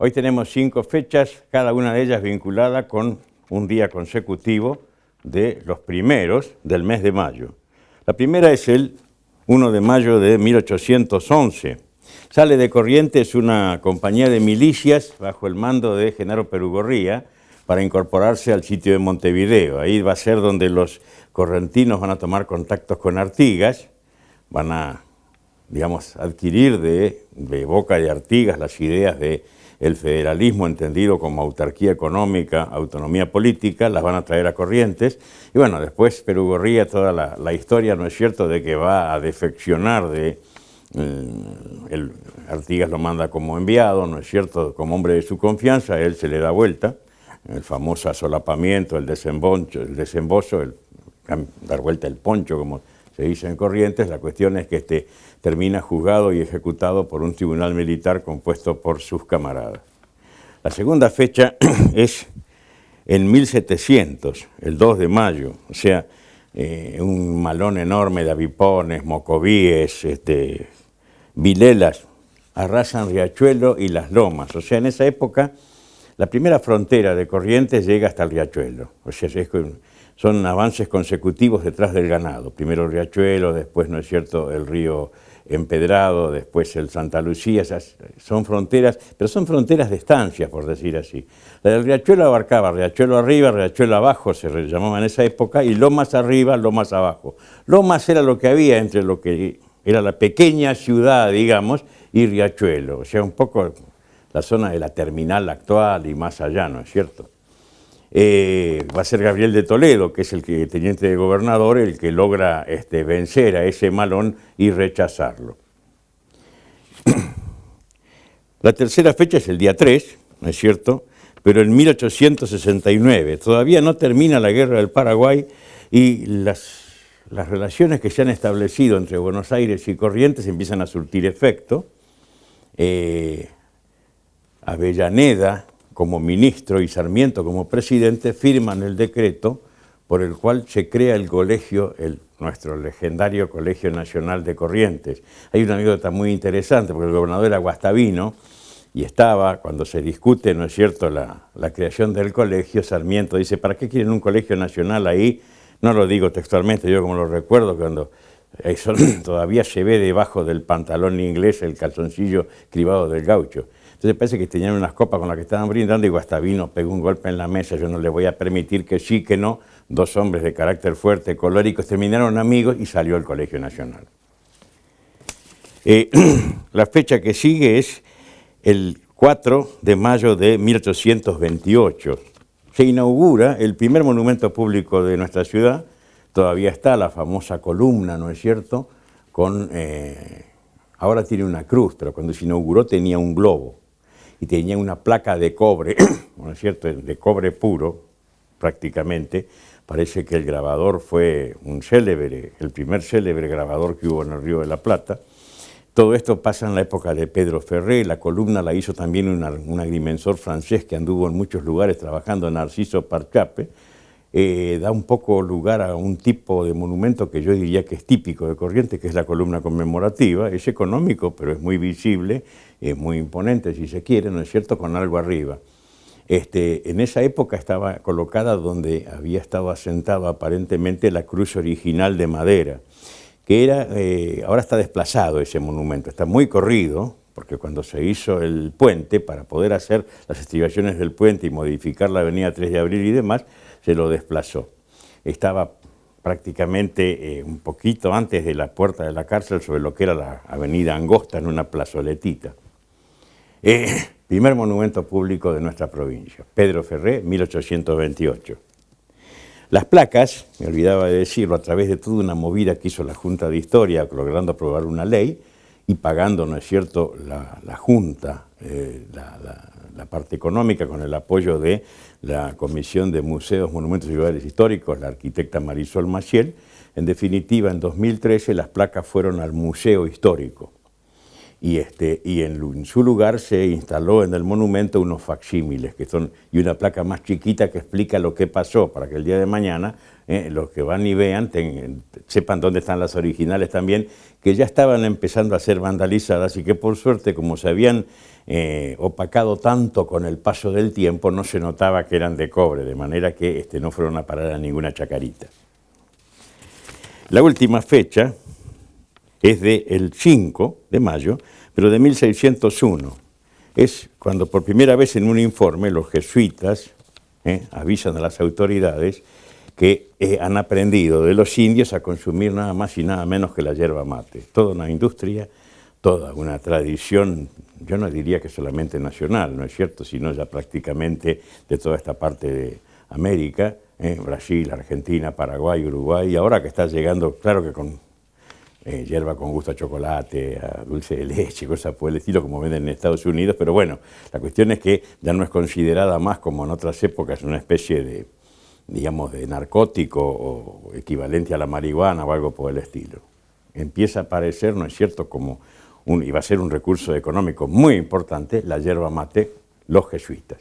Hoy tenemos 5 fechas, cada una de ellas vinculada con un día consecutivo de los primeros del mes de mayo. La primera es el 1 de mayo de 1811. Sale de Corrientes una compañía de milicias bajo el mando de Genaro Perugorría para incorporarse al sitio de Montevideo. Ahí va a ser donde los correntinos van a tomar contactos con Artigas, van a, digamos, adquirir de boca de Artigas las ideas del federalismo entendido como autarquía económica, autonomía política, las van a traer a Corrientes. Y bueno, después Perugorría, toda la historia, ¿no es cierto?, de que va a defeccionar Artigas lo manda como enviado, ¿no es cierto?, como hombre de su confianza, a él se le da vuelta, el famoso asolapamiento, el desembozo, dar vuelta el poncho, como se dice en Corrientes. La cuestión es que termina juzgado y ejecutado por un tribunal militar compuesto por sus camaradas. La segunda fecha es en 1700, el 2 de mayo, o sea, un malón enorme de avipones, mocovíes, vilelas, arrasan Riachuelo y Las Lomas. O sea, en esa época la primera frontera de Corrientes llega hasta el Riachuelo. O sea, son avances consecutivos detrás del ganado. Primero el Riachuelo, después, ¿no es cierto?, el río Empedrado, después el Santa Lucía. Son fronteras, pero son fronteras de estancias, por decir así. La del Riachuelo abarcaba Riachuelo arriba, Riachuelo abajo, se llamaba en esa época, y Lomas arriba, Lomas abajo. Lomas era lo que había entre lo que era la pequeña ciudad, digamos, y Riachuelo. O sea, un poco la zona de la terminal actual y más allá, ¿no es cierto? Va a ser Gabriel de Toledo, que es el teniente de gobernador, el que logra vencer a ese malón y rechazarlo. La tercera fecha es el día 3, ¿no es cierto?, pero en 1869. Todavía no termina la guerra del Paraguay y las relaciones que se han establecido entre Buenos Aires y Corrientes empiezan a surtir efecto. Avellaneda como ministro y Sarmiento como presidente firman el decreto por el cual se crea el colegio, nuestro legendario Colegio Nacional de Corrientes. Hay una anécdota muy interesante porque el gobernador era Guastavino y estaba, cuando se discute, ¿no es cierto?, la creación del colegio, Sarmiento dice, ¿para qué quieren un colegio nacional ahí? No lo digo textualmente, yo como lo recuerdo, cuando todavía se ve debajo del pantalón inglés el calzoncillo cribado del gaucho. Entonces parece que tenían unas copas con las que estaban brindando y Guastavino pegó un golpe en la mesa. Yo no le voy a permitir que sí, que no. Dos hombres de carácter fuerte, colóricos, terminaron amigos y salió el Colegio Nacional. La fecha que sigue es el 4 de mayo de 1828. Se inaugura el primer monumento público de nuestra ciudad. Todavía está la famosa columna, ¿no es cierto?, ahora tiene una cruz, pero cuando se inauguró tenía un globo y tenía una placa de cobre, ¿no es cierto?, de cobre puro, prácticamente. Parece que el grabador fue el primer célebre grabador que hubo en el Río de la Plata. Todo esto pasa en la época de Pedro Ferré. La columna la hizo también un agrimensor francés que anduvo en muchos lugares trabajando, Narciso Parchappe. Da un poco lugar a un tipo de monumento que yo diría que es típico de Corrientes, que es la columna conmemorativa. Es económico, pero es muy visible, es muy imponente, si se quiere, ¿no es cierto?, con algo arriba. En esa época estaba colocada donde había estado asentada aparentemente la cruz original de madera, que ahora está desplazado ese monumento, está muy corrido, porque cuando se hizo el puente, para poder hacer las estribaciones del puente y modificar la avenida 3 de Abril y demás, se lo desplazó. Estaba prácticamente un poquito antes de la puerta de la cárcel, sobre lo que era la avenida Angosta, en una plazoletita. Primer monumento público de nuestra provincia, Pedro Ferré, 1828. Las placas, me olvidaba de decirlo, a través de toda una movida que hizo la Junta de Historia, logrando aprobar una ley y pagando, ¿no es cierto?, la Junta, la parte económica, con el apoyo de la Comisión de Museos, Monumentos y Lugares Históricos, la arquitecta Marisol Maciel. En definitiva, en 2013 las placas fueron al Museo Histórico. y en su lugar se instaló en el monumento unos facsímiles y una placa más chiquita que explica lo que pasó, para que el día de mañana los que van y vean sepan dónde están las originales también, que ya estaban empezando a ser vandalizadas y que por suerte, como se habían opacado tanto con el paso del tiempo, no se notaba que eran de cobre, de manera que no fueron a parar a ninguna chacarita. La última fecha es del 5 de mayo, pero de 1601. Es cuando por primera vez en un informe los jesuitas avisan a las autoridades que han aprendido de los indios a consumir nada más y nada menos que la yerba mate. Toda una industria, toda una tradición, yo no diría que solamente nacional, ¿no es cierto?, sino ya prácticamente de toda esta parte de América, Brasil, Argentina, Paraguay, Uruguay, y ahora que está llegando, claro que con hierba con gusto a chocolate, a dulce de leche, cosas por el estilo como venden en Estados Unidos, pero bueno, la cuestión es que ya no es considerada más como en otras épocas una especie de, digamos, de narcótico o equivalente a la marihuana o algo por el estilo. Empieza a aparecer, ¿no es cierto?, como y va a ser un recurso económico muy importante, la yerba mate, los jesuitas.